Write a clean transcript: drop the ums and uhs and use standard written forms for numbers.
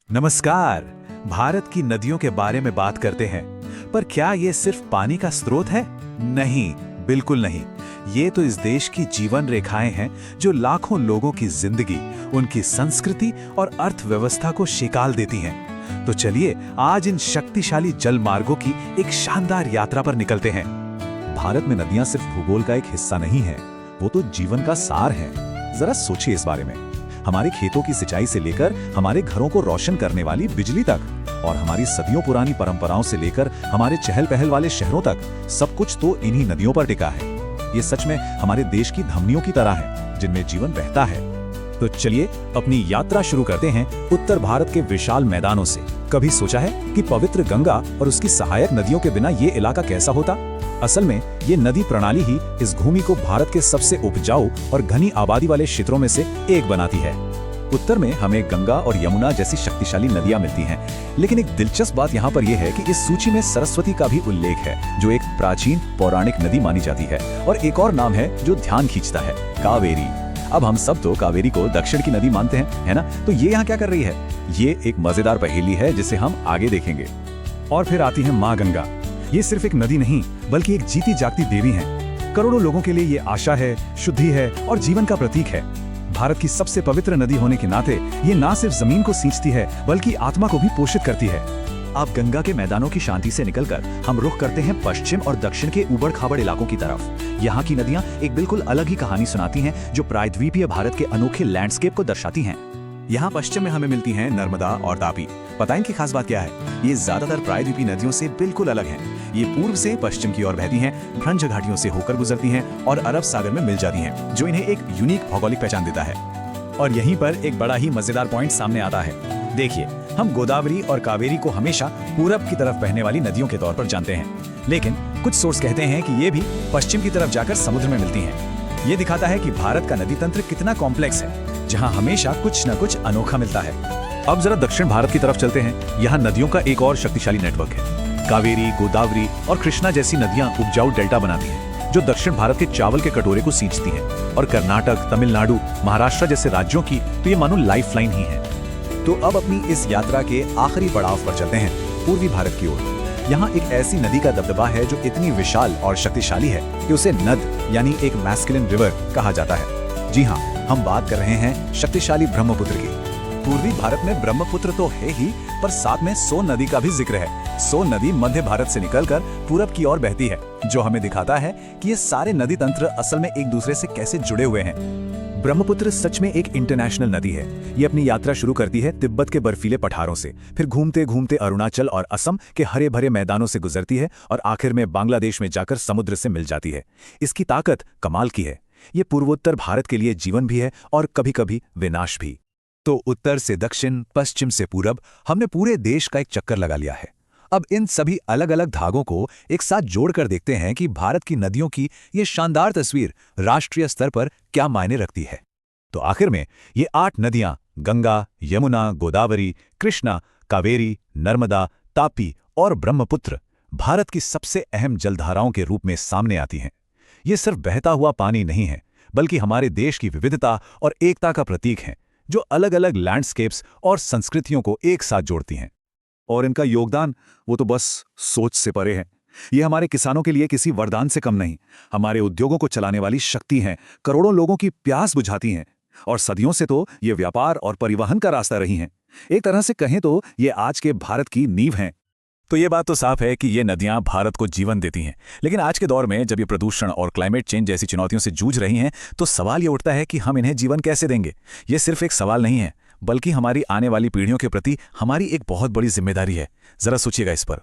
नमस्कार। भारत की नदियों के बारे में बात करते हैं, पर क्या ये सिर्फ पानी का स्रोत है? नहीं, बिल्कुल नहीं। ये तो इस देश की जीवन रेखाएं हैं जो लाखों लोगों की जिंदगी, उनकी संस्कृति और अर्थव्यवस्था को शिकाल देती हैं। तो चलिए आज इन शक्तिशाली जल मार्गों की एक शानदार यात्रा पर निकलते हैं। भारत में नदियां सिर्फ भूगोल का एक हिस्सा नहीं है, वो तो जीवन का सार है। जरा सोचिए इस बारे में। हमारे खेतों की सिंचाई से लेकर हमारे घरों को रोशन करने वाली बिजली तक, और हमारी सदियों पुरानी परंपराओं से लेकर हमारे चहल पहल वाले शहरों तक, सब कुछ तो इन्हीं नदियों पर टिका है। ये सच में हमारे देश की धमनियों की तरह है, जिनमें जीवन बहता है। तो चलिए अपनी यात्रा शुरू करते हैं उत्तर भारत के विशाल मैदानों से। कभी सोचा है कि पवित्र गंगा और उसकी सहायक नदियों के बिना ये इलाका कैसा होता? असल में ये नदी प्रणाली ही इस भूमि को भारत के सबसे उपजाऊ और घनी आबादी वाले क्षेत्रों में से एक बनाती है। उत्तर में हमें गंगा और यमुना जैसी शक्तिशाली नदियां मिलती हैं, लेकिन एक दिलचस्प बात यहाँ पर यह है कि इस सूची में सरस्वती का भी उल्लेख है, जो एक प्राचीन पौराणिक नदी मानी जाती है। और एक और नाम है जो ध्यान खींचता है, कावेरी। अब हम सब तो कावेरी को दक्षिण की नदी मानते हैं, है ना? तो ये यहाँ क्या कर रही है? ये एक मजेदार पहेली है जिसे हम आगे देखेंगे। और फिर आती है माँ गंगा। ये सिर्फ एक नदी नहीं, बल्कि एक जीती जागती देवी है। करोड़ों लोगों के लिए ये आशा है, शुद्धि है और जीवन का प्रतीक है। भारत की सबसे पवित्र नदी होने के नाते ये ना सिर्फ जमीन को सींचती है, बल्कि आत्मा को भी पोषित करती है। अब गंगा के मैदानों की शांति से निकलकर हम रुख करते हैं पश्चिम और दक्षिण के उबड़ खाबड़ इलाकों की तरफ। यहाँ की नदियाँ एक बिल्कुल अलग ही कहानी सुनाती हैं, जो प्रायद्वीपीय भारत के अनोखे लैंडस्केप को दर्शाती हैं। यहाँ पश्चिम में हमें मिलती हैं नर्मदा और तापी। पता है इनकी खास बात क्या है? ये ज्यादातर प्रायद्वीपीय नदियों से बिल्कुल अलग हैं। ये पूर्व से पश्चिम की ओर बहती हैं, भ्रंश घाटियों से होकर गुजरती हैं और अरब सागर में मिल जाती हैं, जो इन्हें एक यूनिक भौगोलिक पहचान देता है। और यहीं पर एक बड़ा ही मजेदार पॉइंट सामने आता है। देखिए, हम गोदावरी और कावेरी को हमेशा पूरब की तरफ बहने वाली नदियों के तौर पर जानते हैं, लेकिन कुछ सोर्स कहते हैं कि ये भी पश्चिम की तरफ जाकर समुद्र में मिलती हैं। ये दिखाता है कि भारत का नदी तंत्र कितना कॉम्प्लेक्स है, जहाँ हमेशा कुछ न कुछ अनोखा मिलता है। अब जरा दक्षिण भारत की तरफ चलते हैं। यहाँ नदियों का एक और शक्तिशाली नेटवर्क है। कावेरी, गोदावरी और कृष्णा जैसी नदियां उपजाऊ डेल्टा बनाती हैं, जो दक्षिण भारत के चावल के कटोरे को सींचती हैं। और कर्नाटक, तमिलनाडु, महाराष्ट्र जैसे राज्यों की तो ये मानो लाइफलाइन ही है। तो अब अपनी इस यात्रा के आखिरी पड़ाव पर चलते हैं, पूर्वी भारत की ओर। यहाँ एक ऐसी नदी का दबदबा है जो इतनी विशाल और शक्तिशाली है कि उसे नद यानी एक मैस्कुलिन रिवर कहा जाता है। जी हाँ, हम बात कर रहे हैं शक्तिशाली ब्रह्मपुत्र की। पूर्वी भारत में ब्रह्मपुत्र तो है ही, पर साथ में सोन नदी का भी जिक्र है। सोन नदी मध्य भारत से निकलकर पूरब की ओर बहती है, जो हमें दिखाता है कि ये सारे नदी तंत्र असल में एक दूसरे से कैसे जुड़े हुए हैं। ब्रह्मपुत्र सच में एक इंटरनेशनल नदी है। ये अपनी यात्रा शुरू करती है तिब्बत के बर्फीले पठारों से, फिर घूमते घूमते अरुणाचल और असम के हरे भरे मैदानों से गुजरती है और आखिर में बांग्लादेश में जाकर समुद्र से मिल जाती है। इसकी ताकत कमाल की है। ये पूर्वोत्तर भारत के लिए जीवन भी है और कभी कभी विनाश भी। तो उत्तर से दक्षिण, पश्चिम से पूरब, हमने पूरे देश का एक चक्कर लगा लिया है। अब इन सभी अलग अलग धागों को एक साथ जोड़कर देखते हैं कि भारत की नदियों की ये शानदार तस्वीर राष्ट्रीय स्तर पर क्या मायने रखती है। तो आखिर में ये 8 नदियां गंगा, यमुना, गोदावरी, कृष्णा, कावेरी, नर्मदा, तापी और ब्रह्मपुत्र भारत की सबसे अहम जलधाराओं के रूप में सामने आती हैं। ये सिर्फ बहता हुआ पानी नहीं है, बल्कि हमारे देश की विविधता और एकता का प्रतीक है, जो अलग अलग लैंडस्केप्स और संस्कृतियों को एक साथ जोड़ती हैं। और इनका योगदान वो तो बस सोच से परे है। ये हमारे किसानों के लिए किसी वरदान से कम नहीं, हमारे उद्योगों को चलाने वाली शक्ति हैं, करोड़ों लोगों की प्यास बुझाती हैं, और सदियों से तो ये व्यापार और परिवहन का रास्ता रही हैं। एक तरह से कहें तो ये आज के भारत की नींव हैं। तो ये बात तो साफ है कि ये नदियां भारत को जीवन देती हैं। लेकिन आज के दौर में जब ये प्रदूषण और क्लाइमेट चेंज जैसी चुनौतियों से जूझ रही हैं, तो सवाल ये उठता है कि हम इन्हें जीवन कैसे देंगे। ये सिर्फ एक सवाल नहीं है, बल्कि हमारी आने वाली पीढ़ियों के प्रति हमारी एक बहुत बड़ी जिम्मेदारी है। जरा सोचिएगा इस पर।